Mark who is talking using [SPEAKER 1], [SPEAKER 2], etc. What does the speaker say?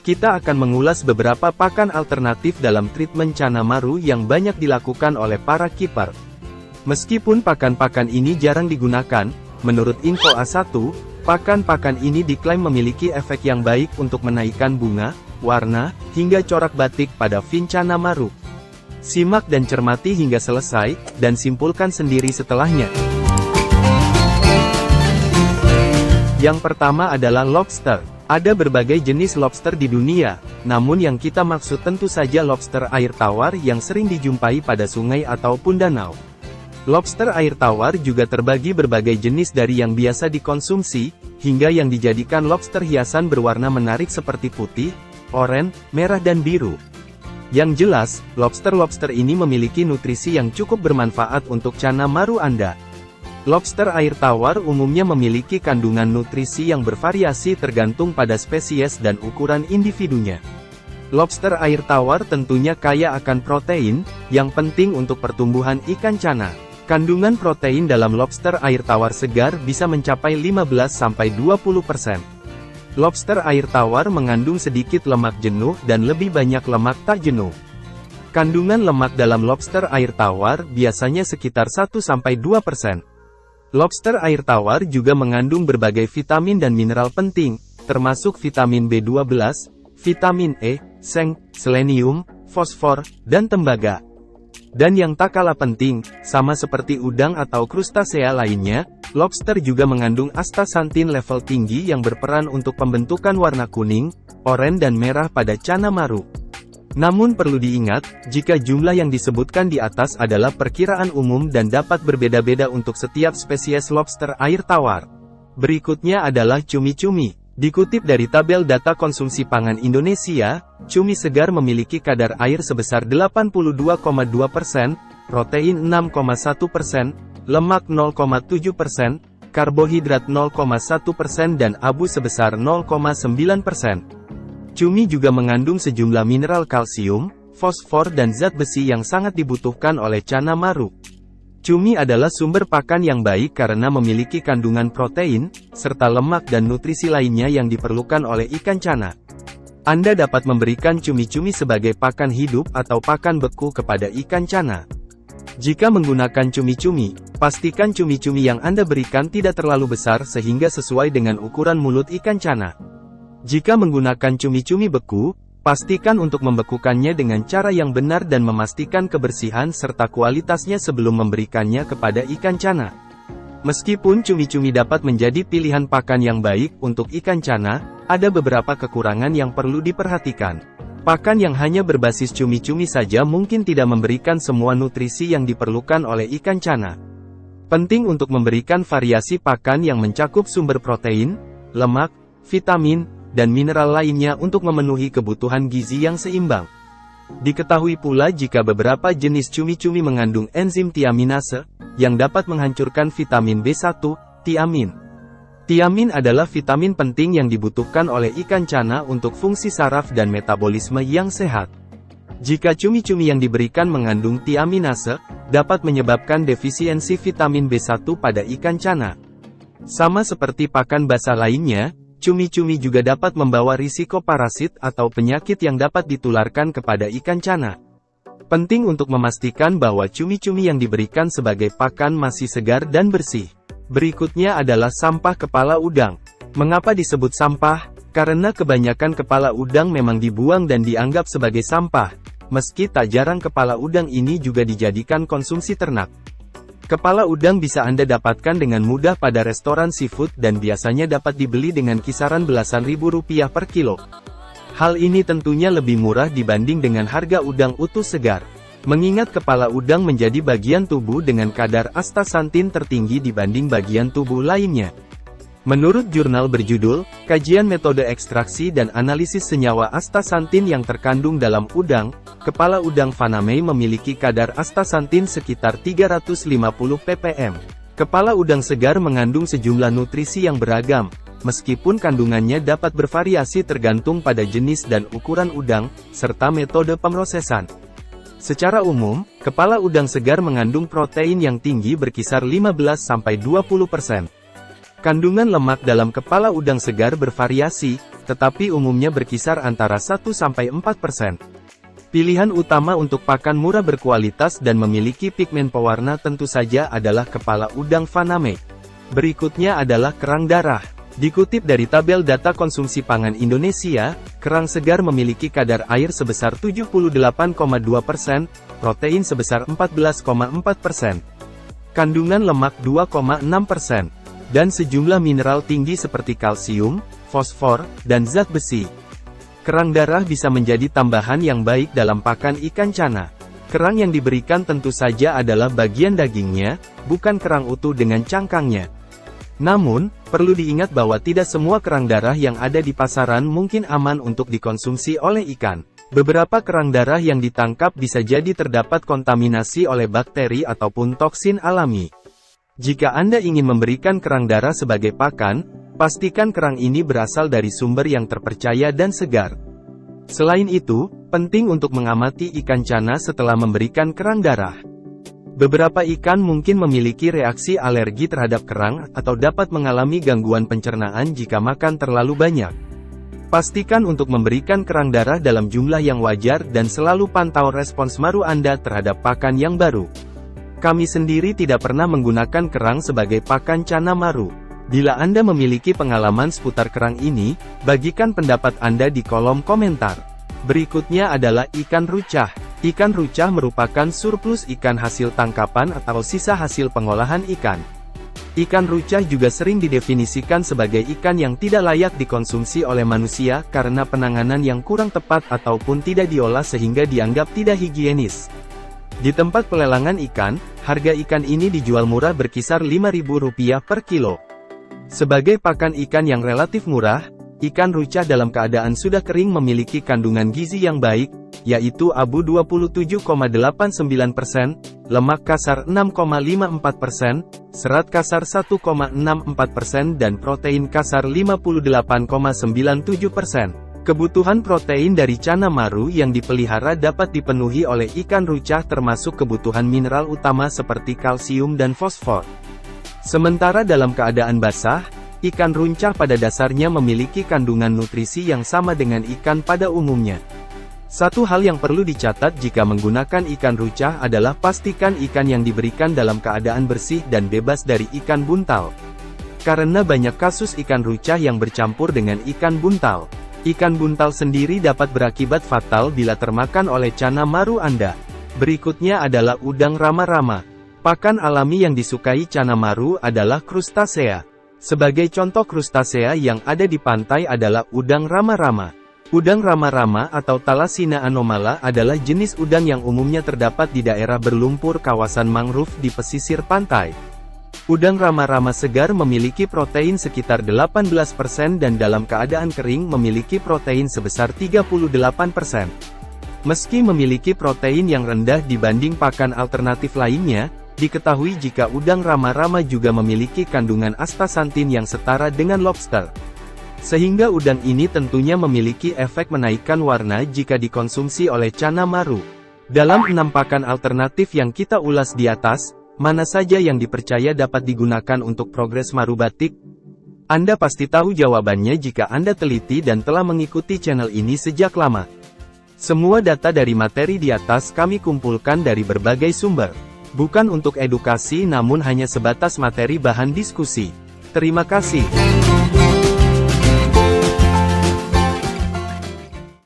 [SPEAKER 1] kita akan mengulas beberapa pakan alternatif dalam treatment Channa Marru yang banyak dilakukan oleh para keeper. Meskipun pakan-pakan ini jarang digunakan, menurut info A1, pakan-pakan ini diklaim memiliki efek yang baik untuk menaikkan bunga, warna, hingga corak batik pada vine Channa Marru. Simak dan cermati hingga selesai, dan simpulkan sendiri setelahnya. Yang pertama adalah lobster. Ada berbagai jenis lobster di dunia, namun yang kita maksud tentu saja lobster air tawar yang sering dijumpai pada sungai ataupun danau. Lobster air tawar juga terbagi berbagai jenis dari yang biasa dikonsumsi, hingga yang dijadikan lobster hiasan berwarna menarik seperti putih, oranye, merah dan biru. Yang jelas, lobster-lobster ini memiliki nutrisi yang cukup bermanfaat untuk Channa Marru Anda. Lobster air tawar umumnya memiliki kandungan nutrisi yang bervariasi tergantung pada spesies dan ukuran individunya. Lobster air tawar tentunya kaya akan protein, yang penting untuk pertumbuhan ikan Channa. Kandungan protein dalam lobster air tawar segar bisa mencapai 15-20%. Lobster air tawar mengandung sedikit lemak jenuh dan lebih banyak lemak tak jenuh. Kandungan lemak dalam lobster air tawar biasanya sekitar 1-2%. Lobster air tawar juga mengandung berbagai vitamin dan mineral penting, termasuk vitamin B12, vitamin E, seng, selenium, fosfor, dan tembaga. Dan yang tak kalah penting, sama seperti udang atau krustasea lainnya, lobster juga mengandung astaxanthin level tinggi yang berperan untuk pembentukan warna kuning, oranye dan merah pada Channa Marru. Namun perlu diingat, jika jumlah yang disebutkan di atas adalah perkiraan umum dan dapat berbeda-beda untuk setiap spesies lobster air tawar. Berikutnya adalah cumi-cumi. Dikutip dari tabel data konsumsi pangan Indonesia, cumi segar memiliki kadar air sebesar 82,2%, protein 6,1%, lemak 0,7%, karbohidrat 0,1% dan abu sebesar 0,9%. Cumi juga mengandung sejumlah mineral kalsium, fosfor dan zat besi yang sangat dibutuhkan oleh Channa Marru. Cumi adalah sumber pakan yang baik karena memiliki kandungan protein, serta lemak dan nutrisi lainnya yang diperlukan oleh ikan Channa. Anda dapat memberikan cumi-cumi sebagai pakan hidup atau pakan beku kepada ikan Channa. Jika menggunakan cumi-cumi, pastikan cumi-cumi yang Anda berikan tidak terlalu besar sehingga sesuai dengan ukuran mulut ikan Channa. Jika menggunakan cumi-cumi beku, pastikan untuk membekukannya dengan cara yang benar dan memastikan kebersihan serta kualitasnya sebelum memberikannya kepada ikan Channa. Meskipun cumi-cumi dapat menjadi pilihan pakan yang baik untuk ikan Channa, ada beberapa kekurangan yang perlu diperhatikan. Pakan yang hanya berbasis cumi-cumi saja mungkin tidak memberikan semua nutrisi yang diperlukan oleh ikan Channa. Penting untuk memberikan variasi pakan yang mencakup sumber protein, lemak, vitamin, dan mineral lainnya untuk memenuhi kebutuhan gizi yang seimbang. Diketahui pula jika beberapa jenis cumi-cumi mengandung enzim tiaminase, yang dapat menghancurkan vitamin B1, tiamin. Tiamin adalah vitamin penting yang dibutuhkan oleh ikan Channa untuk fungsi saraf dan metabolisme yang sehat. Jika cumi-cumi yang diberikan mengandung tiaminase, dapat menyebabkan defisiensi vitamin B1 pada ikan Channa. Sama seperti pakan basah lainnya, cumi-cumi juga dapat membawa risiko parasit atau penyakit yang dapat ditularkan kepada ikan Channa. Penting untuk memastikan bahwa cumi-cumi yang diberikan sebagai pakan masih segar dan bersih. Berikutnya adalah sampah kepala udang. Mengapa disebut sampah? Karena kebanyakan kepala udang memang dibuang dan dianggap sebagai sampah. Meski tak jarang kepala udang ini juga dijadikan konsumsi ternak. Kepala udang bisa Anda dapatkan dengan mudah pada restoran seafood dan biasanya dapat dibeli dengan kisaran belasan ribu rupiah per kilo. Hal ini tentunya lebih murah dibanding dengan harga udang utuh segar. Mengingat kepala udang menjadi bagian tubuh dengan kadar astaxanthin tertinggi dibanding bagian tubuh lainnya. Menurut jurnal berjudul, Kajian Metode Ekstraksi dan Analisis Senyawa Astaxanthin yang terkandung dalam udang, kepala udang Faname memiliki kadar astaxanthin sekitar 350 ppm. Kepala udang segar mengandung sejumlah nutrisi yang beragam, meskipun kandungannya dapat bervariasi tergantung pada jenis dan ukuran udang, serta metode pemrosesan. Secara umum, kepala udang segar mengandung protein yang tinggi berkisar 15-20%. Kandungan lemak dalam kepala udang segar bervariasi, tetapi umumnya berkisar antara 1–4%. Pilihan utama untuk pakan murah berkualitas dan memiliki pigmen pewarna tentu saja adalah kepala udang Faname. Berikutnya adalah kerang darah. Dikutip dari tabel data konsumsi pangan Indonesia, kerang segar memiliki kadar air sebesar 78,2%, protein sebesar 14,4%, kandungan lemak 2,6%, dan sejumlah mineral tinggi seperti kalsium, fosfor, dan zat besi. Kerang darah bisa menjadi tambahan yang baik dalam pakan ikan cana. Kerang yang diberikan tentu saja adalah bagian dagingnya, bukan kerang utuh dengan cangkangnya. Namun, perlu diingat bahwa tidak semua kerang darah yang ada di pasaran mungkin aman untuk dikonsumsi oleh ikan. Beberapa kerang darah yang ditangkap bisa jadi terdapat kontaminasi oleh bakteri ataupun toksin alami. Jika Anda ingin memberikan kerang darah sebagai pakan, pastikan kerang ini berasal dari sumber yang terpercaya dan segar. Selain itu, penting untuk mengamati ikan cana setelah memberikan kerang darah. Beberapa ikan mungkin memiliki reaksi alergi terhadap kerang, atau dapat mengalami gangguan pencernaan jika makan terlalu banyak. Pastikan untuk memberikan kerang darah dalam jumlah yang wajar dan selalu pantau respons maru Anda terhadap pakan yang baru. Kami sendiri tidak pernah menggunakan kerang sebagai pakan cana maru. Bila Anda memiliki pengalaman seputar kerang ini, bagikan pendapat Anda di kolom komentar. Berikutnya adalah ikan rucah. Ikan rucah merupakan surplus ikan hasil tangkapan atau sisa hasil pengolahan ikan. Ikan rucah juga sering didefinisikan sebagai ikan yang tidak layak dikonsumsi oleh manusia karena penanganan yang kurang tepat ataupun tidak diolah sehingga dianggap tidak higienis. Di tempat pelelangan ikan, harga ikan ini dijual murah berkisar Rp5.000 per kilo. Sebagai pakan ikan yang relatif murah, ikan rucah dalam keadaan sudah kering memiliki kandungan gizi yang baik, yaitu abu 27,89%, lemak kasar 6,54%, serat kasar 1,64% dan protein kasar 58,97%. Kebutuhan protein dari cana maru yang dipelihara dapat dipenuhi oleh ikan rucah termasuk kebutuhan mineral utama seperti kalsium dan fosfor. Sementara dalam keadaan basah, ikan rucah pada dasarnya memiliki kandungan nutrisi yang sama dengan ikan pada umumnya. Satu hal yang perlu dicatat jika menggunakan ikan rucah adalah pastikan ikan yang diberikan dalam keadaan bersih dan bebas dari ikan buntal. Karena banyak kasus ikan rucah yang bercampur dengan ikan buntal. Ikan buntal sendiri dapat berakibat fatal bila termakan oleh cana maru Anda. Berikutnya adalah udang rama-rama. Pakan alami yang disukai cana maru adalah krustasea. Sebagai contoh krustasea yang ada di pantai adalah udang rama-rama. Udang rama-rama atau Thalasina anomala adalah jenis udang yang umumnya terdapat di daerah berlumpur kawasan mangrove di pesisir pantai. Udang rama-rama segar memiliki protein sekitar 18% dan dalam keadaan kering memiliki protein sebesar 38%. Meski memiliki protein yang rendah dibanding pakan alternatif lainnya, diketahui jika udang rama-rama juga memiliki kandungan astaxanthin yang setara dengan lobster. Sehingga udang ini tentunya memiliki efek menaikkan warna jika dikonsumsi oleh cana maru. Dalam 6 pakan alternatif yang kita ulas di atas, mana saja yang dipercaya dapat digunakan untuk progres maru batik? Anda pasti tahu jawabannya jika Anda teliti dan telah mengikuti channel ini sejak lama. Semua data dari materi di atas kami kumpulkan dari berbagai sumber. Bukan untuk edukasi namun hanya sebatas materi bahan diskusi. Terima kasih.